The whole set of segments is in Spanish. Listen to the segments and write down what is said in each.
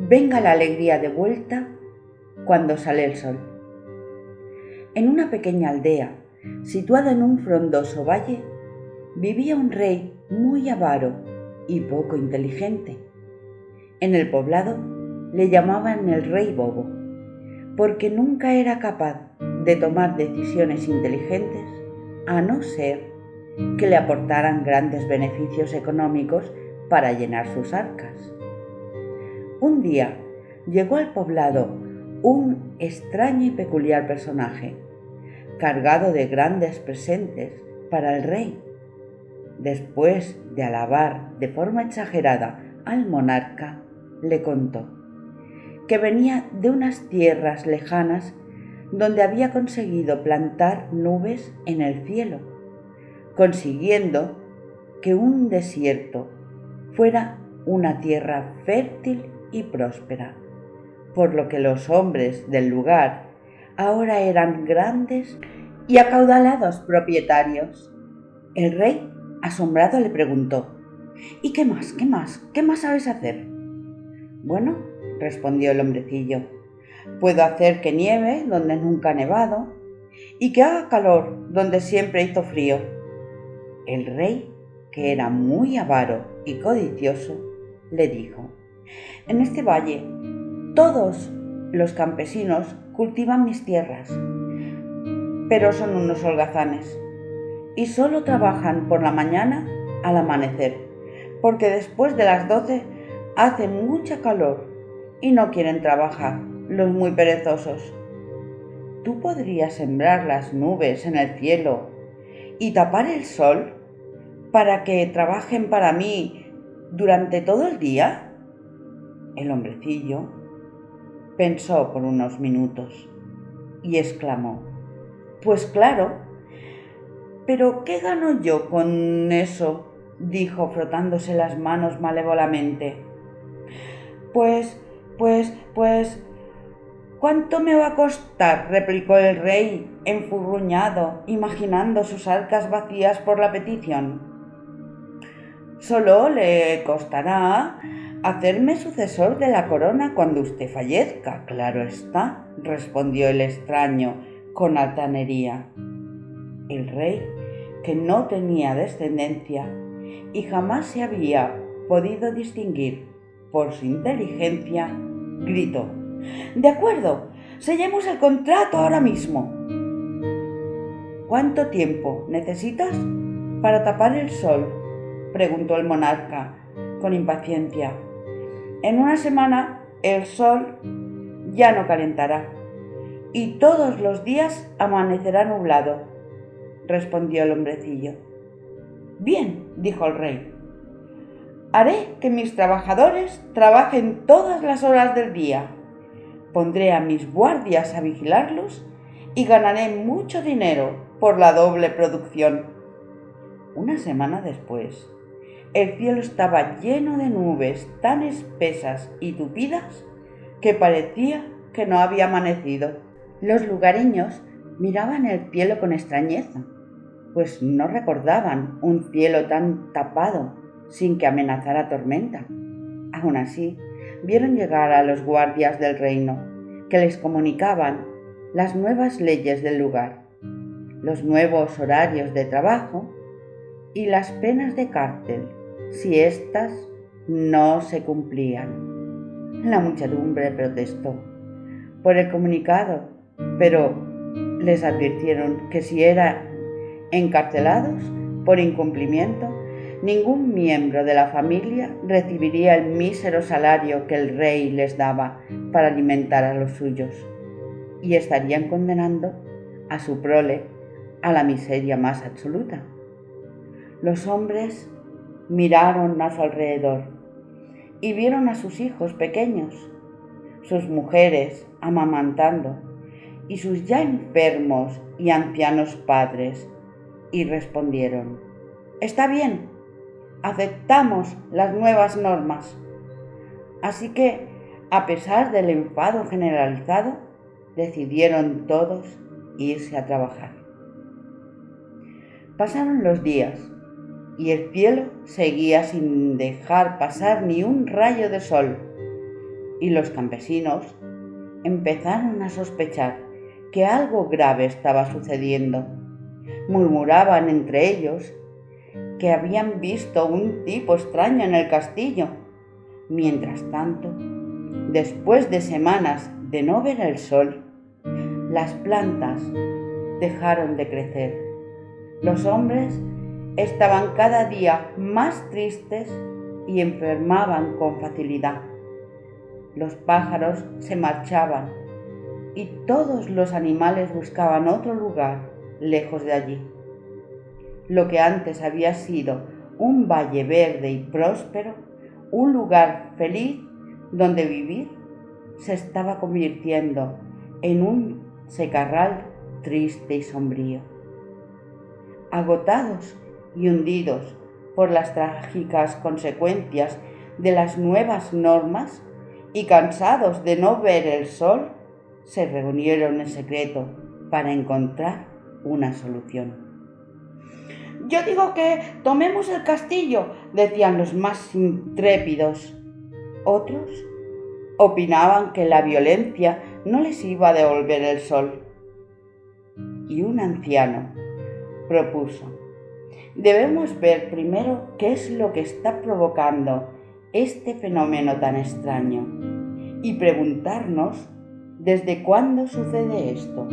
Venga la alegría de vuelta cuando sale el sol. En una pequeña aldea, situada en un frondoso valle, vivía un rey muy avaro y poco inteligente. En el poblado le llamaban el rey bobo, porque nunca era capaz de tomar decisiones inteligentes a no ser que le aportaran grandes beneficios económicos para llenar sus arcas. Un día llegó al poblado un extraño y peculiar personaje, cargado de grandes presentes para el rey. Después de alabar de forma exagerada al monarca, le contó que venía de unas tierras lejanas donde había conseguido plantar nubes en el cielo, consiguiendo que un desierto fuera una tierra fértil y próspera, por lo que los hombres del lugar ahora eran grandes y acaudalados propietarios. El rey, asombrado, le preguntó: ¿Y qué más? ¿Qué más? ¿Qué más sabes hacer? Bueno, respondió el hombrecillo, puedo hacer que nieve donde nunca ha nevado y que haga calor donde siempre hizo frío. El rey, que era muy avaro y codicioso, le dijo: En este valle todos los campesinos cultivan mis tierras, pero son unos holgazanes y solo trabajan por la mañana al amanecer, porque después de las 12 hace mucha calor y no quieren trabajar los muy perezosos. ¿Tú podrías sembrar las nubes en el cielo y tapar el sol para que trabajen para mí durante todo el día? El hombrecillo pensó por unos minutos y exclamó: Pues claro, pero ¿qué gano yo con eso?, dijo frotándose las manos malévolamente. Pues, ¿cuánto me va a costar?, replicó el rey, enfurruñado, imaginando sus arcas vacías por la petición. Solo le costará hacerme sucesor de la corona cuando usted fallezca, claro está, respondió el extraño con altanería. El rey, que no tenía descendencia y jamás se había podido distinguir por su inteligencia, gritó: «De acuerdo, sellemos el contrato ahora mismo». «¿Cuánto tiempo necesitas para tapar el sol?», preguntó el monarca con impaciencia. «En una semana el sol ya no calentará y todos los días amanecerá nublado», respondió el hombrecillo. «Bien», dijo el rey, «haré que mis trabajadores trabajen todas las horas del día. Pondré a mis guardias a vigilarlos y ganaré mucho dinero por la doble producción». Una semana después, el cielo estaba lleno de nubes tan espesas y tupidas que parecía que no había amanecido. Los lugareños miraban el cielo con extrañeza, pues no recordaban un cielo tan tapado sin que amenazara tormenta. Aun así, vieron llegar a los guardias del reino, que les comunicaban las nuevas leyes del lugar, los nuevos horarios de trabajo y las penas de cárcel si éstas no se cumplían. La muchedumbre protestó por el comunicado, pero les advirtieron que si eran encarcelados por incumplimiento, ningún miembro de la familia recibiría el mísero salario que el rey les daba para alimentar a los suyos, y estarían condenando a su prole a la miseria más absoluta. Los hombres miraron a su alrededor y vieron a sus hijos pequeños, sus mujeres amamantando y sus ya enfermos y ancianos padres, y respondieron: «Está bien, aceptamos las nuevas normas». Así que, a pesar del enfado generalizado, decidieron todos irse a trabajar. Pasaron los días y el cielo seguía sin dejar pasar ni un rayo de sol, y los campesinos empezaron a sospechar que algo grave estaba sucediendo. Murmuraban entre ellos que habían visto un tipo extraño en el castillo. Mientras tanto, después de semanas de no ver el sol, las plantas dejaron de crecer. Los hombres estaban cada día más tristes y enfermaban con facilidad. Los pájaros se marchaban y todos los animales buscaban otro lugar lejos de allí. Lo que antes había sido un valle verde y próspero, un lugar feliz donde vivir, se estaba convirtiendo en un secarral triste y sombrío. Agotados y hundidos por las trágicas consecuencias de las nuevas normas y cansados de no ver el sol, se reunieron en secreto para encontrar una solución. «Yo digo que tomemos el castillo», decían los más intrépidos. Otros opinaban que la violencia no les iba a devolver el sol. Y un anciano propuso: «Debemos ver primero qué es lo que está provocando este fenómeno tan extraño y preguntarnos desde cuándo sucede esto».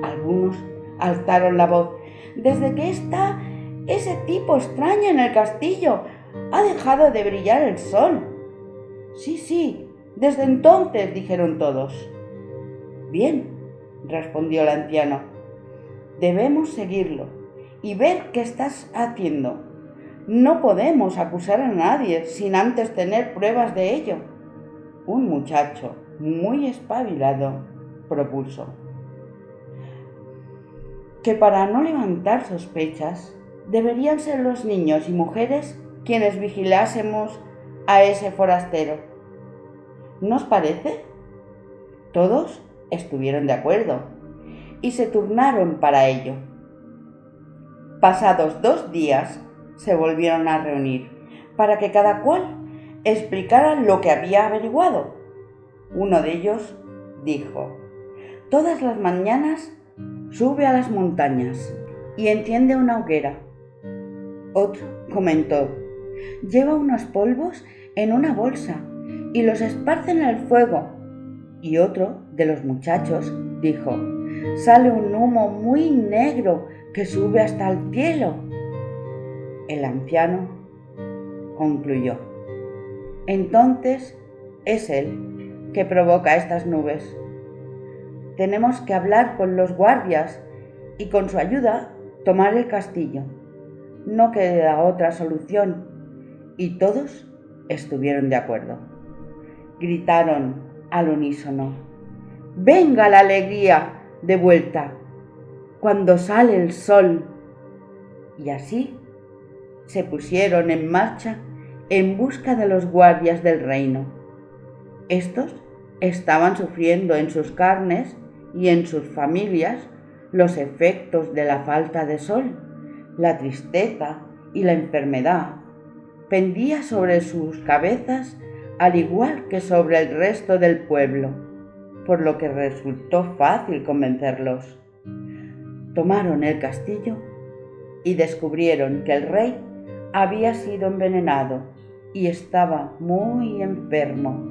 Algunos alzaron la voz: «Desde que está ese tipo extraño en el castillo, ha dejado de brillar el sol». Sí, desde entonces», dijeron todos. «Bien», respondió el anciano, «debemos seguirlo y ver qué estás haciendo. No podemos acusar a nadie sin antes tener pruebas de ello». Un muchacho muy espabilado propuso que para no levantar sospechas deberían ser los niños y mujeres quienes vigilásemos a ese forastero. ¿No os parece? Todos estuvieron de acuerdo y se turnaron para ello. Pasados 2 días se volvieron a reunir para que cada cual explicara lo que había averiguado. Uno de ellos dijo: «Todas las mañanas sube a las montañas y enciende una hoguera». Otro comentó: «Lleva unos polvos en una bolsa y los esparce en el fuego». Y otro de los muchachos dijo: «Sale un humo muy negro que sube hasta el cielo». El anciano concluyó: «Entonces es él que provoca estas nubes. Tenemos que hablar con los guardias y con su ayuda tomar el castillo. No queda otra solución». Y todos estuvieron de acuerdo. Gritaron al unísono: «¡Venga la alegría de vuelta cuando sale el sol!». Y así se pusieron en marcha en busca de los guardias del reino. Estos estaban sufriendo en sus carnes y en sus familias los efectos de la falta de sol. La tristeza y la enfermedad pendía sobre sus cabezas al igual que sobre el resto del pueblo, por lo que resultó fácil convencerlos. Tomaron el castillo y descubrieron que el rey había sido envenenado y estaba muy enfermo.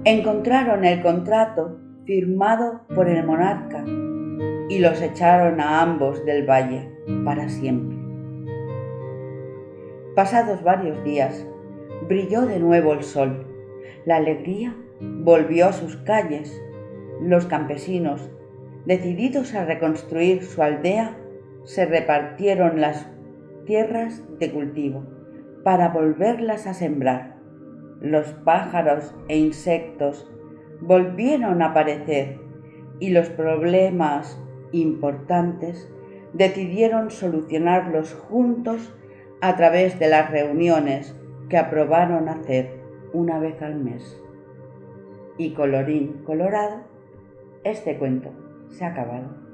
Encontraron el contrato firmado por el monarca y los echaron a ambos del valle para siempre. Pasados varios días, brilló de nuevo el sol. La alegría volvió a sus calles. Los campesinos, decididos a reconstruir su aldea, se repartieron las tierras de cultivo para volverlas a sembrar. Los pájaros e insectos volvieron a aparecer y los problemas importantes decidieron solucionarlos juntos a través de las reuniones que aprobaron hacer una vez al mes. Y colorín colorado, este cuento se ha acabado.